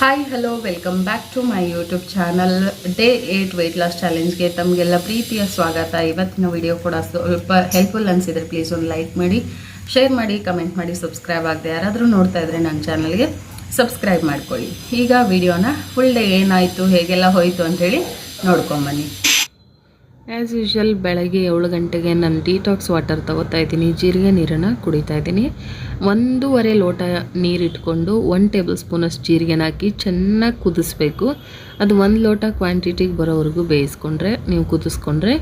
Hi hello welcome back to my YouTube channel. Day 8 weight loss ಚಾಲೆಂಜ್ಗೆ ತಮಗೆಲ್ಲ ಪ್ರೀತಿಯ ಸ್ವಾಗತ. ಇವತ್ತಿನ ವಿಡಿಯೋ ಕೂಡ ಸ್ವಲ್ಪ ಹೆಲ್ಪ್ಫುಲ್ ಅನಿಸಿದರೆ ಪ್ಲೀಸ್ ಒಂದು ಲೈಕ್ ಮಾಡಿ, ಶೇರ್ ಮಾಡಿ, ಕಮೆಂಟ್ ಮಾಡಿ, ಸಬ್ಸ್ಕ್ರೈಬ್ ಆಗದೆ ಯಾರಾದರೂ ನೋಡ್ತಾ ಇದ್ದರೆ ನನ್ನ ಚಾನಲ್ಗೆ ಸಬ್ಸ್ಕ್ರೈಬ್ ಮಾಡ್ಕೊಳ್ಳಿ. ಈಗ ವಿಡಿಯೋನ ಫುಲ್ ಡೇ ಏನಾಯಿತು, ಹೇಗೆಲ್ಲ ಹೋಯಿತು ಅಂಥೇಳಿ ನೋಡ್ಕೊಂಬನ್ನಿ. ಆ್ಯಸ್ ಯೂಶ್ವಲ್ ಬೆಳಗ್ಗೆ 7 ಗಂಟೆಗೆ ನಾನು ಡಿಟಾಕ್ಸ್ ವಾಟರ್ ತೊಗೋತಾ ಇದ್ದೀನಿ. ಜೀರಿಗೆ ನೀರನ್ನು ಕುಡಿತಾ ಇದ್ದೀನಿ. 1.5 ಲೋಟ ನೀರು ಇಟ್ಕೊಂಡು 1 ಟೇಬಲ್ ಸ್ಪೂನಷ್ಟು ಜೀರಿಗೆನ ಹಾಕಿ ಚೆನ್ನಾಗಿ ಕುದಿಸ್ಬೇಕು. ಅದು 1 ಲೋಟ ಕ್ವಾಂಟಿಟಿಗೆ ಬರೋವರೆಗೂ ಬೇಯಿಸ್ಕೊಂಡ್ರೆ, ನೀವು ಕುದಿಸ್ಕೊಂಡ್ರೆ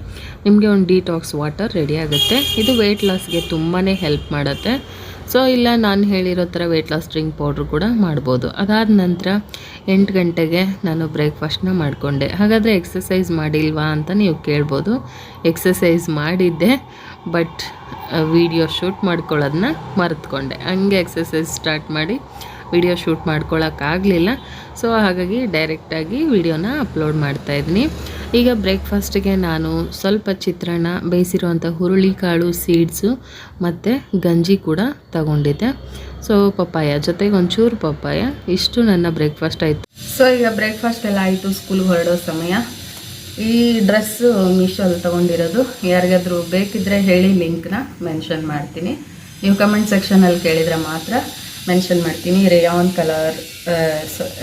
ನಿಮಗೆ ಒಂದು ಡಿಟಾಕ್ಸ್ ವಾಟರ್ ರೆಡಿ ಆಗುತ್ತೆ. ಇದು ವೆಯ್ಟ್ ಲಾಸ್ಗೆ ತುಂಬಾ ಹೆಲ್ಪ್ ಮಾಡುತ್ತೆ. ಸೊ ಇಲ್ಲ ನಾನು ಹೇಳಿರೋ ಥರ ವೆಯ್ಟ್ ಲಾಸ್ ಡ್ರಿಂಕ್ ಪೌಡ್ರ್ ಕೂಡ ಮಾಡ್ಬೋದು. ಅದಾದ ನಂತರ 8 ಗಂಟೆಗೆ ನಾನು ಬ್ರೇಕ್ಫಾಸ್ಟ್ನ ಮಾಡಿಕೊಂಡೆ. ಹಾಗಾದರೆ ಎಕ್ಸಸೈಸ್ ಮಾಡಿಲ್ವಾ ಅಂತ ನೀವು ಕೇಳ್ಬೋದು. ಎಕ್ಸಸೈಸ್ ಮಾಡಿದ್ದೆ, ಬಟ್ ವಿಡಿಯೋ ಶೂಟ್ ಮಾಡ್ಕೊಳ್ಳೋದನ್ನ ಮರೆತುಕೊಂಡೆ. ಹಂಗೆ ಎಕ್ಸಸೈಸ್ ಸ್ಟಾರ್ಟ್ ಮಾಡಿ ವಿಡಿಯೋ ಶೂಟ್ ಮಾಡ್ಕೊಳ್ಳೋಕ್ಕಾಗಲಿಲ್ಲ. ಸೊ ಹಾಗಾಗಿ ಡೈರೆಕ್ಟಾಗಿ ವಿಡಿಯೋನ ಅಪ್ಲೋಡ್ ಮಾಡ್ತಾಯಿದ್ದೀನಿ. ಈಗ ಬ್ರೇಕ್ಫಾಸ್ಟಿಗೆ ನಾನು ಸ್ವಲ್ಪ ಚಿತ್ರಾನ್ನ, ಬೇಯಿಸಿರುವಂಥ ಹುರುಳಿಕಾಳು ಸೀಡ್ಸು ಮತ್ತು ಗಂಜಿ ಕೂಡ ತಗೊಂಡಿದ್ದೆ. ಸೊ ಪಪ್ಪಾಯ ಜೊತೆಗೆ ಒಂಚೂರು ಪಪ್ಪಾಯ, ಇಷ್ಟು ನನ್ನ ಬ್ರೇಕ್ಫಾಸ್ಟ್ ಆಯಿತು. ಸೊ ಈಗ ಬ್ರೇಕ್ಫಾಸ್ಟ್ ಎಲ್ಲ ಆಯಿತು, ಸ್ಕೂಲ್ಗೆ ಹೊರಡೋ ಸಮಯ. ಈ ಡ್ರೆಸ್ಸು ಮೀಶೋಲ್ಲಿ ತೊಗೊಂಡಿರೋದು. ಯಾರಿಗಾದರೂ ಬೇಕಿದ್ದರೆ ಹೇಳಿ, ಲಿಂಕ್ನ ಮೆನ್ಷನ್ ಮಾಡ್ತೀನಿ. ನೀವು ಕಮೆಂಟ್ ಸೆಕ್ಷನಲ್ಲಿ ಕೇಳಿದರೆ ಮಾತ್ರ ಮೆನ್ಷನ್ ಮಾಡ್ತೀನಿ.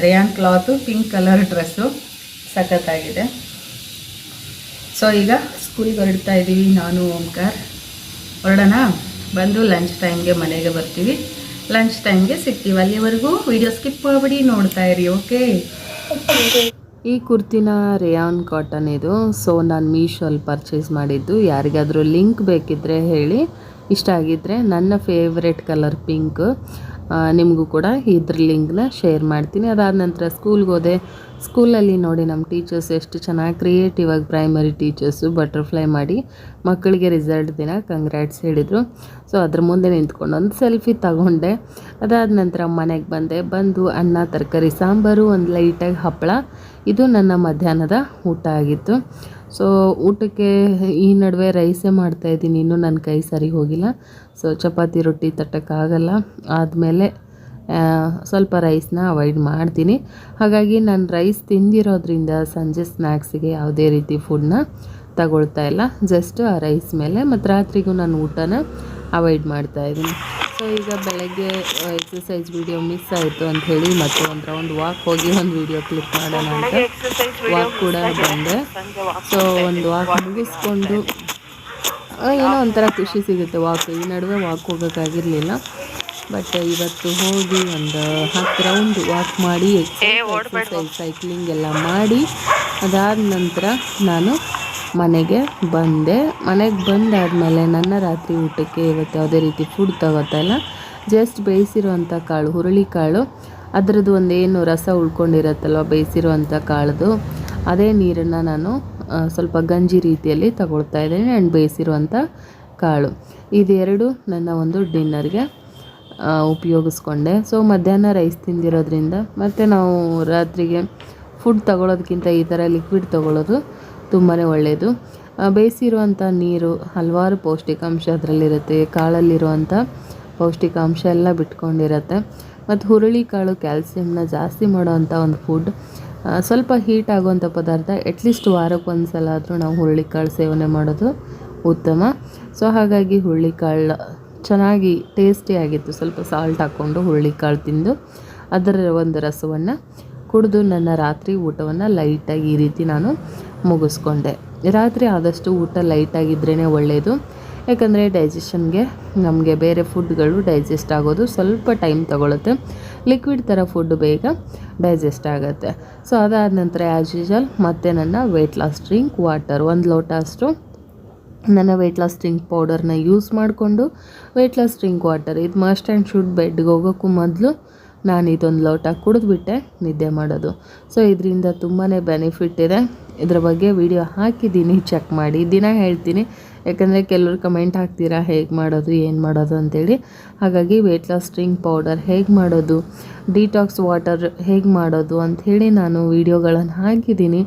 Rayon cloth pink colour dress ಸಖತ್ತಾಗಿದೆ. ಸೊ ಈಗ ಸ್ಕೂಲ್ಗೆ ಹೊರಡ್ತಾ ಇದ್ದೀವಿ. ನಾನು ಓಂಕಾರ್ ಹೊರಡೋಣ. ಬಂದು ಲಂಚ್ ಟೈಮ್ಗೆ ಮನೆಗೆ ಬರ್ತೀವಿ. ಲಂಚ್ ಟೈಮ್ಗೆ ಸಿಗ್ತೀವಿ. ಅಲ್ಲಿವರೆಗೂ ವಿಡಿಯೋ ಸ್ಕಿಪ್ ಮಾಡಿಬಿಡಿ, ನೋಡ್ತಾ ಇರಿ. ಓಕೆ. ಈ ಕುರ್ತಿನ ರೇಯಾನ್ ಕಾಟನ್ ಇದು. ಸೊ ನಾನು ಮೀಶೋಲ್ಲಿ ಪರ್ಚೇಸ್ ಮಾಡಿದ್ದು. ಯಾರಿಗಾದರೂ ಲಿಂಕ್ ಬೇಕಿದ್ದರೆ ಹೇಳಿ. ಇಷ್ಟ ಆಗಿದ್ದರೆ ನನ್ನ ಫೇವ್ರೆಟ್ ಕಲರ್ ಪಿಂಕ್, ನಿಮಗೂ ಕೂಡ ಇದ್ರ ಲಿಂಕ್ನ ಶೇರ್ ಮಾಡ್ತೀನಿ. ಅದಾದ ನಂತರ ಸ್ಕೂಲ್ಗೆ ಹೋದೆ. ಸ್ಕೂಲಲ್ಲಿ ನೋಡಿ ನಮ್ಮ ಟೀಚರ್ಸ್ ಎಷ್ಟು ಚೆನ್ನಾಗಿ ಕ್ರಿಯೇಟಿವ್ ಆಗಿ, ಪ್ರೈಮರಿ ಟೀಚರ್ಸು ಬಟರ್ಫ್ಲೈ ಮಾಡಿ ಮಕ್ಕಳಿಗೆ ರಿಸಲ್ಟ್ ದಿನ ಕಂಗ್ರ್ಯಾಟ್ಸ್ ಹೇಳಿದರು. ಸೊ ಅದ್ರ ಮುಂದೆ ನಿಂತ್ಕೊಂಡು ಒಂದು ಸೆಲ್ಫಿ ತಗೊಂಡೆ. ಅದಾದ ನಂತರ ಮನೆಗೆ ಬಂದು ಅನ್ನ, ತರಕಾರಿ, ಸಾಂಬಾರು, ಒಂದು ಲೈಟಾಗಿ ಹಪ್ಪಳ, ಇದು ನನ್ನ ಮಧ್ಯಾಹ್ನದ ಊಟ ಆಗಿತ್ತು. ಸೊ ಊಟಕ್ಕೆ ಈ ನಡುವೆ ರೈಸೇ ಮಾಡ್ತಾಯಿದ್ದೀನಿ. ಇನ್ನೂ ನನ್ನ ಕೈ ಸರಿ ಹೋಗಿಲ್ಲ. ಸೊ ಚಪಾತಿ ರೊಟ್ಟಿ ತಟ್ಟಕ್ಕಾಗಲ್ಲ. ಆದಮೇಲೆ ಸ್ವಲ್ಪ ರೈಸ್ನ ಅವಾಯ್ಡ್ ಮಾಡ್ತೀನಿ. ಹಾಗಾಗಿ ನಾನು ರೈಸ್ ತಿಂದಿರೋದ್ರಿಂದ ಸಂಜೆ ಸ್ನ್ಯಾಕ್ಸಿಗೆ ಯಾವುದೇ ರೀತಿ ಫುಡ್ನ ತಗೊಳ್ತಾ ಇಲ್ಲ. ಜಸ್ಟ್ ಆ ರೈಸ್ ಮೇಲೆ ಮತ್ತು ರಾತ್ರಿಗೂ ನಾನು ಊಟನ ಅವಾಯ್ಡ್ ಮಾಡ್ತಾಯಿದ್ದೀನಿ. ಸೊ ಈಗ ಬೆಳಗ್ಗೆ ಎಕ್ಸಸೈಸ್ ವಿಡಿಯೋ ಮಿಸ್ ಆಯಿತು ಅಂಥೇಳಿ ಮತ್ತೆ ಒಂದು ರೌಂಡ್ ವಾಕ್ ಹೋಗಿ ಒಂದು ವಿಡಿಯೋ ಕ್ಲಿಕ್ ಮಾಡೋಣ ಅಂತ ವಾಕ್ ಕೂಡ ಬಂದೆ. ಸೊ ಒಂದು ವಾಕ್ ಮುಗಿಸ್ಕೊಂಡು ಏನೋ ಒಂಥರ ಖುಷಿ ಸಿಗುತ್ತೆ ವಾಕ್. ಈ ನಡುವೆ ವಾಕ್ ಹೋಗೋಕ್ಕಾಗಿರಲಿಲ್ಲ, ಬಟ್ ಇವತ್ತು ಹೋಗಿ ಒಂದು 10 ರೌಂಡ್ ವಾಕ್ ಮಾಡಿ ಎಕ್ಸಸೈಸ್ ಸೈಕ್ಲಿಂಗ್ ಎಲ್ಲ ಮಾಡಿ ಅದಾದ ನಂತರ ನಾನು ಮನೆಗೆ ಬಂದಾದಮೇಲೆ ನನ್ನ ರಾತ್ರಿ ಊಟಕ್ಕೆ ಇವತ್ತು ಯಾವುದೇ ರೀತಿ ಫುಡ್ ತಗೋತಾ ಇಲ್ಲ. ಜಸ್ಟ್ ಬೇಯಿಸಿರುವಂಥ ಕಾಳು, ಹುರುಳಿಕಾಳು, ಅದರದ್ದು ಒಂದೇನು ರಸ ಉಳ್ಕೊಂಡಿರತ್ತಲ್ವ ಬೇಯಿಸಿರುವಂಥ ಕಾಳದು, ಅದೇ ನೀರನ್ನು ನಾನು ಸ್ವಲ್ಪ ಗಂಜಿ ರೀತಿಯಲ್ಲಿ ತಗೊಳ್ತಾ ಇದ್ದೀನಿ. ಆ್ಯಂಡ್ ಬೇಯಿಸಿರುವಂಥ ಕಾಳು, ಇದೆರಡು ನನ್ನ ಒಂದು ಡಿನ್ನರ್ಗೆ ಉಪಯೋಗಿಸ್ಕೊಂಡೆ. ಸೊ ಮಧ್ಯಾಹ್ನ ರೈಸ್ ತಿಂದಿರೋದ್ರಿಂದ ಮತ್ತು ನಾವು ರಾತ್ರಿಗೆ ಫುಡ್ ತಗೊಳ್ಳೋದಕ್ಕಿಂತ ಈ ಥರ ಲಿಕ್ವಿಡ್ ತಗೊಳ್ಳೋದು ತುಂಬಾ ಒಳ್ಳೆಯದು. ಬೇಯಿಸಿರುವಂಥ ನೀರು ಹಲವಾರು ಪೌಷ್ಟಿಕಾಂಶ ಅದರಲ್ಲಿರುತ್ತೆ. ಕಾಳಲ್ಲಿರುವಂಥ ಪೌಷ್ಟಿಕಾಂಶ ಎಲ್ಲ ಬಿಟ್ಕೊಂಡಿರುತ್ತೆ. ಮತ್ತು ಹುರುಳಿಕಾಳು ಕ್ಯಾಲ್ಸಿಯಮ್ನ ಜಾಸ್ತಿ ಮಾಡೋವಂಥ ಒಂದು ಫುಡ್. ಸ್ವಲ್ಪ ಹೀಟ್ ಆಗುವಂಥ ಪದಾರ್ಥ. ಅಟ್ಲೀಸ್ಟ್ ವಾರಕ್ಕೊಂದು ಸಲ ಆದರೂ ನಾವು ಹುರುಳಿಕಾಳು ಸೇವನೆ ಮಾಡೋದು ಉತ್ತಮ. ಸೊ ಹಾಗಾಗಿ ಹುರುಳಿಕಾಳು ಚೆನ್ನಾಗಿ ಟೇಸ್ಟಿಯಾಗಿತ್ತು. ಸ್ವಲ್ಪ ಸಾಲ್ಟ್ ಹಾಕ್ಕೊಂಡು ಹುರುಳಿಕಾಳು ತಿಂದು ಅದರ ಒಂದು ರಸವನ್ನು ಕುಡಿದು ನನ್ನ ರಾತ್ರಿ ಊಟವನ್ನು ಲೈಟಾಗಿ ಈ ರೀತಿ ನಾನು ಮುಗಿಸ್ಕೊಂಡೆ. ರಾತ್ರಿ ಆದಷ್ಟು ಊಟ ಲೈಟಾಗಿದ್ರೇ ಒಳ್ಳೆಯದು. ಯಾಕಂದರೆ ಡೈಜೆಷನ್ಗೆ ನಮಗೆ ಬೇರೆ ಫುಡ್ಗಳು ಡೈಜೆಸ್ಟ್ ಆಗೋದು ಸ್ವಲ್ಪ ಟೈಮ್ ತೊಗೊಳುತ್ತೆ. ಲಿಕ್ವಿಡ್ ಥರ ಫುಡ್ ಬೇಗ ಡೈಜೆಸ್ಟ್ ಆಗುತ್ತೆ. ಸೊ ಅದಾದ ನಂತರ ಆ್ಯಸ್ ಯೂಶುವಲ್ ಮತ್ತೆ ನನ್ನ ವೆಯ್ಟ್ ಲಾಸ್ ಡ್ರಿಂಕ್ ವಾಟರ್ 1 ಲೋಟ ಅಷ್ಟು ನನ್ನ ವೆಯ್ಟ್ ಲಾಸ್ ಡ್ರಿಂಕ್ ಪೌಡರ್ನ ಯೂಸ್ ಮಾಡಿಕೊಂಡು ವೆಯ್ಟ್ ಲಾಸ್ ಡ್ರಿಂಕ್ ವಾಟರ್ ಇದು ಮಸ್ಟ್ ಆ್ಯಂಡ್ ಶುಡ್. ಬೆಡ್ಗೆ ಹೋಗೋಕ್ಕೂ ಮೊದಲು ನಾನು ಇದೊಂದು ಲೋಟ ಕುಡಿದ್ಬಿಟ್ಟೆ ನಿದ್ದೆ ಮಾಡೋದು. ಸೊ ಇದರಿಂದ ತುಂಬಾ ಬೆನಿಫಿಟ್ ಇದೆ. ಇದರ ಬಗ್ಗೆ ವಿಡಿಯೋ ಹಾಕಿದ್ದೀನಿ, ಚೆಕ್ ಮಾಡಿ. ದಿನ ಹೇಳ್ತೀನಿ, ಯಾಕಂದರೆ ಕೆಲವರು ಕಮೆಂಟ್ ಹಾಕ್ತೀರಾ ಹೇಗೆ ಮಾಡೋದು, ಏನು ಮಾಡೋದು ಅಂತೇಳಿ. ಹಾಗಾಗಿ ವೆಯ್ಟ್ ಲಾಸ್ ಡ್ರಿಂಕ್ ಪೌಡರ್ ಹೇಗೆ ಮಾಡೋದು, ಡಿಟಾಕ್ಸ್ ವಾಟರ್ ಹೇಗೆ ಮಾಡೋದು ಅಂಥೇಳಿ ನಾನು ವಿಡಿಯೋಗಳನ್ನು ಹಾಕಿದ್ದೀನಿ.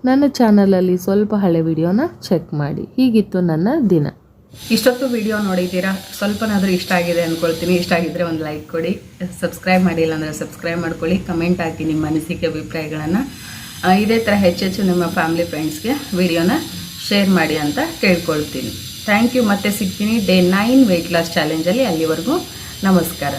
ನನ್ನ ಚಾನಲಲ್ಲಿ ಸ್ವಲ್ಪ ಹಳೆ ವಿಡಿಯೋನ ಚೆಕ್ ಮಾಡಿ. ಹೀಗಿತ್ತು ನನ್ನ ದಿನ. ಇಷ್ಟೊತ್ತು ವಿಡಿಯೋ ನೋಡಿದ್ದೀರಾ, ಸ್ವಲ್ಪನಾದರೂ ಇಷ್ಟ ಆಗಿದೆ ಅಂದ್ಕೊಳ್ತೀನಿ. ಇಷ್ಟ ಆಗಿದ್ದರೆ ಒಂದು ಲೈಕ್ ಕೊಡಿ, ಸಬ್ಸ್ಕ್ರೈಬ್ ಮಾಡಿಲ್ಲ ಅಂದರೆ ಸಬ್ಸ್ಕ್ರೈಬ್ ಮಾಡ್ಕೊಳ್ಳಿ, ಕಮೆಂಟ್ ಹಾಕಿ ನಿಮ್ಮ ಅನಿಸಿಕೆ ಅಭಿಪ್ರಾಯಗಳನ್ನು. ಇದೇ ಥರ ಹೆಚ್ಚೆಚ್ಚು ನಿಮ್ಮ ಫ್ಯಾಮಿಲಿ ಫ್ರೆಂಡ್ಸ್ಗೆ ವಿಡಿಯೋನ ಶೇರ್ ಮಾಡಿ ಅಂತ ಕೇಳ್ಕೊಳ್ತೀನಿ. Thank you. ಮತ್ತೆ ಸಿಗ್ತೀನಿ ಡೇ 9 ವೆಯ್ಟ್ ಲಾಸ್ ಚಾಲೆಂಜಲ್ಲಿ. ಅಲ್ಲಿವರೆಗೂ ನಮಸ್ಕಾರ.